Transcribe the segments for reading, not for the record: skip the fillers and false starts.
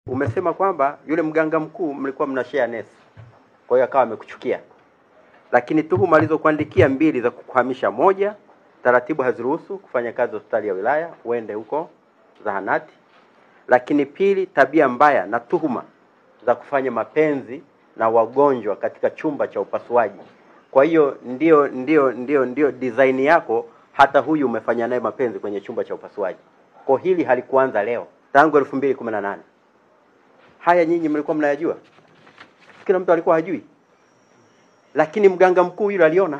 Umesema kwamba yule mganga mkuu mlikuwa mnashare nesi. Kwa hiyo akawa amekuchukia. Lakini tuhuma alizokuandikia mbili za kukuhamisha: moja, taratibu haziruhusu kufanya kazi hospitali ya wilaya, uende huko zahanati. Lakini pili, tabia mbaya na tuhuma za kufanya mapenzi na wagonjwa katika chumba cha upasuaji. Kwa hiyo ndio design yako, hata huyu umefanya naye mapenzi kwenye chumba cha upasuaji. Kwa hili halikuanza leo, tangu 2018. Haya nyinyi mlikuwa mnayajua? Kila mtu alikuwa hajui. Lakini mganga mkuu yule aliona.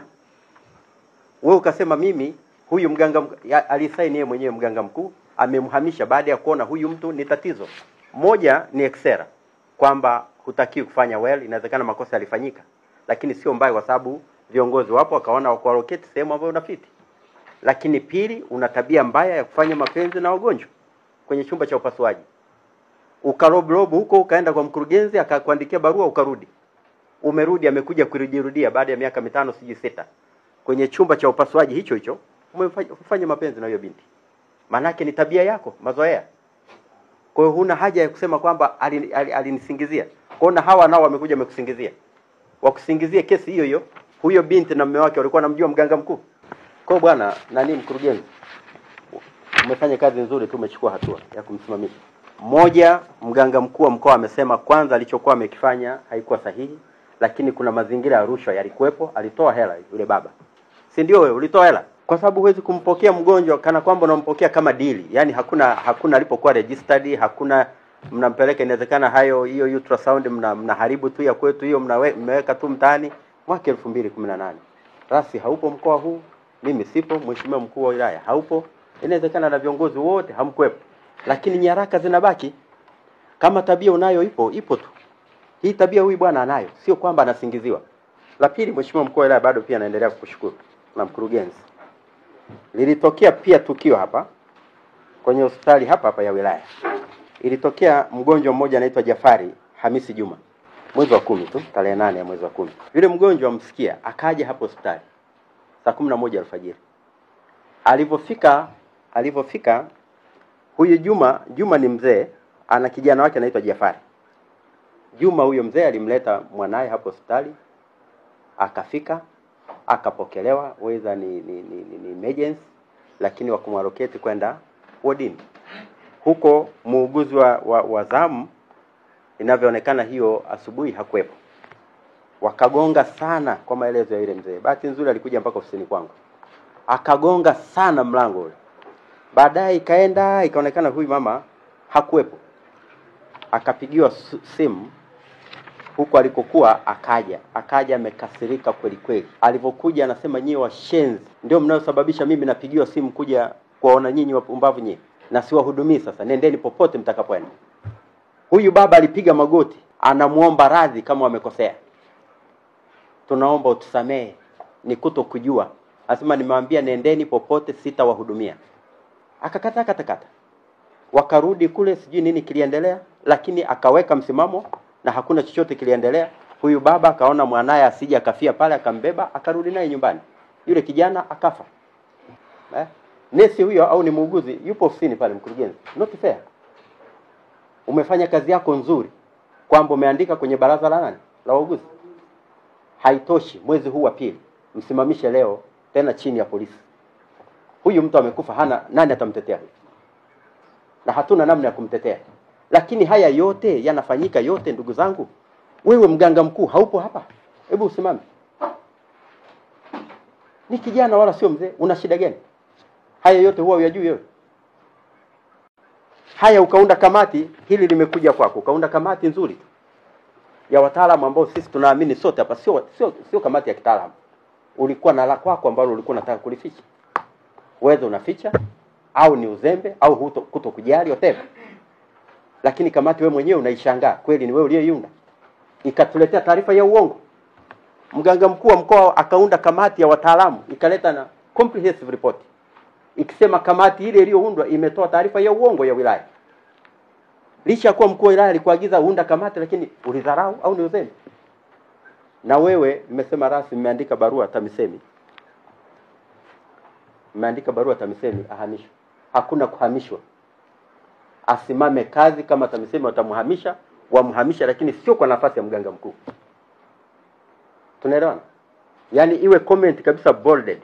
Wewe ukasema mimi huyu mganga alisaini yeye mwenyewe, mganga mkuu amemhamisha baada ya kuona huyu mtu ni tatizo. Moja ni exera, kwamba hutakiwi kufanya inawezekana makosa yalifanyika, lakini sio mbaya kwa sababu viongozi wapo wakaona wako allocate sehemu ambayo unafiti. Lakini pili, una tabia mbaya ya kufanya mapenzi na wagonjwa kwenye chumba cha upasuaji. Ukarobrobu huko, ukaenda kwa mkurugenzi akakuandikia barua, ukarudi. Umerudi, amekuja kurudia baada ya miaka 5 siji 6 kwenye chumba cha upasuaji hicho umefanya mapenzi na hiyo binti. Maana yake ni tabia yako, mazoea. Kwa hiyo huna haja ya kusema kwamba alinisingizia. Kwa hiyo hawa nao wamekuja wamekusingizia. Wakusingizie kesi hiyo. Huyo binti na mume wake walikuwa wanamjua mganga mkuu. Kwa bwana nani, mkurugenzi, umefanya kazi nzuri tu, umechukua hatua ya kumsimamisha. Moja, mganga mkuu wa mkoa amesema kwanza alichokuwa amekifanya haikuwa sahihi, lakini kuna mazingira ya rushwa yalikuwepo. Alitoa hela yule baba. Si ndio wewe ulitoa hela? Kwa sababu huwezi kumpokea mgonjwa kana kwamba unampokea kama deal. Yaani hakuna alipokuwa registered, hakuna mnampeleka, inawezekana hiyo ultrasound mnaharibu tu ya kwetu, hiyo mmeweka tu mtaani. Mwaka 2018 rasi haupo mkoa huu, mimi sipo, mheshimiwa mkuu wa wilaya haupo, inawezekana na viongozi wote hamkuepo, lakini nyaraka zinabaki. Kama tabia unayo ipo tu. Hii tabia huyu bwana anayo, sio kwamba anasingiziwa. La pili, mheshimiwa mkuu wa wilaya, bado pia naendelea kukushukuru na mkurugenzi. Lilitokea pia tukio hapa kwenye hospitali hapa ya wilaya. Ilitokea mgonjwa mmoja anaitwa Jafari Hamisi Juma. Mwezi wa 10 tu, tarehe 8 ya mwezi wa 10. Yule mgonjwa msikia akaja hapo hospitali saa 11 alfajiri. Alipofika huyu Juma ni mzee, ana kijana wake anaitwa Jafari. Juma huyo mzee alimleta mwanae hapo hospitali, akafika, akapokelewa, weza ni emergency, lakini wakumwaloketi kwenda wodini. Huko muuguzi wa zamu inavyoonekana hiyo asubuhi hakuepo. Wakagonga sana, kwa maelezo ya yule mzee. Bahati nzuri alikuja mpaka ofisini kwangu. Akagonga sana mlango ule. Baadaye ikaonekana huyu mama hakuepo. Akapigiwa simu huko alikokuwa, akaja amekasirika kweli kweli. Alipokuja anasema, nyie washenzi ndio mnaosababisha mimi napigiwa simu kuja kuwaona nyinyi wapumbavu nyinyi, na siwahudumii. Sasa nendeni popote mtakapoenda. Huyu baba alipiga magoti, anamuomba radhi kama wamekosea. Tunaomba utusamee, ni kutokujua. Anasema nimewambia nendeni popote, sitawahudumia. Akakata. Wakarudi kule, sijui nini kiliendelea, lakini akaweka msimamo na hakuna chochote kiliendelea. Huyu baba akaona mwanae asije akafia pale, akambeba akarudi naye nyumbani. Yule kijana akafa. Nesi huyo au ni muuguzi yupo ofisini pale, mkurugenzi. Not fair. Umefanya kazi yako nzuri kwamba umeandika kwenye baraza la wauguzi. Haitoshi, mwezi huu wa pili msimamishe leo tena chini ya polisi. Huyu mtu amekufa, nani atamtetea huyu? Na hatuna namna ya kumtetea. Lakini haya yote yanafanyika yote, ndugu zangu. Wewe mganga mkuu haupo hapa. Hebu usimame. Ni kijana wala sio mzee, una shida gani? Haya yote huwa unajui wewe. Haya ukaunda kamati, hili limekuja kwako. Ukaunda kamati nzuri ya wataalamu ambao sisi tunaamini sote hapa, sio kamati ya kitaalamu. Ulikuwa na la kwako ambalo ulikuwa unataka kulificha. Wewe unaficha au ni uzembe au kutokujali whatever. Lakini kamati wewe mwenyewe unaishangaa, kweli ni wewe uliyeiunda. Ikatuletea taarifa ya uongo. Mganga mkuu wa mkoa akaunda kamati ya wataalamu, ikaleta na comprehensive report. Ikisema kamati ile iliyoundwa imetoa taarifa ya uongo ya wilaya. Licha kuwa mkuu wa wilaya alikuagiza uunda kamati, lakini ulidharau au ni uzembe. Na wewe mmesema rasmi, mmeandika barua TAMISEMI. Ahamishwe. Hakuna kuhamishwa. asimame kazi. Kama TAMISEMI watamhamisha, wamhamisha, lakini sio kwa nafasi ya mganga mkuu. Tunaelewana? Yaani iwe comment kabisa bolded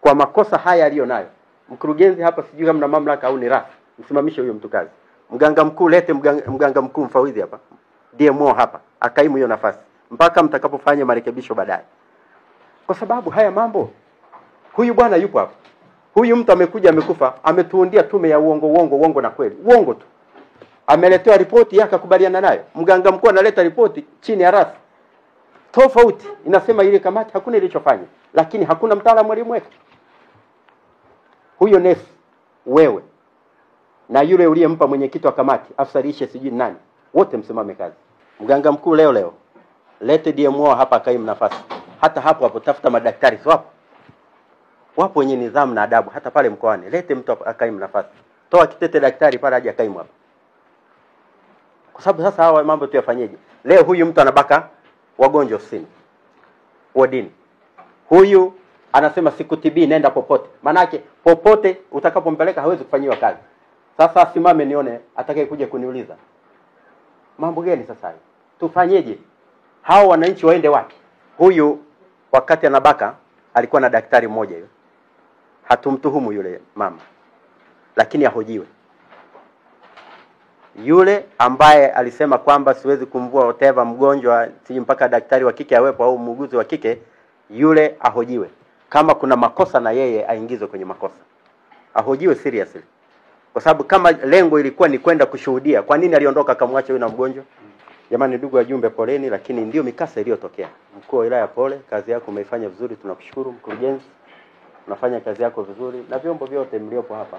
kwa makosa haya aliyonayo. Mkurugenzi hapa sijui kama na mamlaka au ni rafu, msimamishe huyo mtu kazi. Mganga mkuu, lete mganga mkuu mfawidhi hapa, DMO hapa, akaimu hiyo nafasi mpaka mtakapofanya marekebisho baadaye. Kwa sababu haya mambo, huyu bwana yupo hapa. Huyu mtu amekuja amekufa, ametuundia tume ya uongo na kweli. Uongo tu. Ameletewa ripoti yake akakubaliana nayo. Mganga mkuu analeta ripoti chini ya rasi tofauti, inasema ile kamati hakuna ilichofanya, lakini hakuna mtaalamu alimweka. Huyo nesi wewe na yule uliyempa mwenyekiti wa kamati, afisa lishe sijui nani, wote msimame kazi. Mganga mkuu leo lete DMO hapa kaimu nafasi. Hata hapo tafuta madaktari sio wapo wenye nidhamu na adabu hata pale mkoani. Lete mtu akaimu nafasi. Toa kitete daktari pale aje akaimu hapa. Kwa sababu sasa hawa mambo tu yafanyeje? Leo huyu mtu anabaka wagonjwa ofisini, wodini. Huyu anasema sikutibii, nenda popote. Manake popote utakapompeleka hawezi kufanyiwa kazi. Sasa asimame nione atakaye kuja kuniuliza. Mambo gani sasa haya? Tufanyeje? Hao wananchi waende wapi? Huyu wakati anabaka alikuwa na daktari mmoja yule. Hatumtuhumu yule mama, lakini ahojiwe. Yule ambaye alisema kwamba siwezi kumvua whatever mgonjwa siji mpaka daktari wa kike awepo au muuguzi wa kike, yule ahojiwe. Kama kuna makosa na yeye aingizwe kwenye makosa. Ahojiwe seriously. Kwa sababu kama lengo ilikuwa ni kwenda kushuhudia, kwa nini aliondoka akamwacha yule na mgonjwa? Jamani ndugu wajumbe, poleni, lakini ndio mikasa iliyotokea. Mkuu wa wilaya pole, kazi yako umeifanya vizuri, tunakushukuru. Mkurugenzi, unafanya kazi yako vizuri, na vyombo vyote mliopo hapa.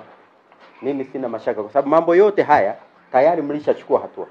Mimi sina mashaka kwa sababu mambo yote haya tayari mlishachukua hatua.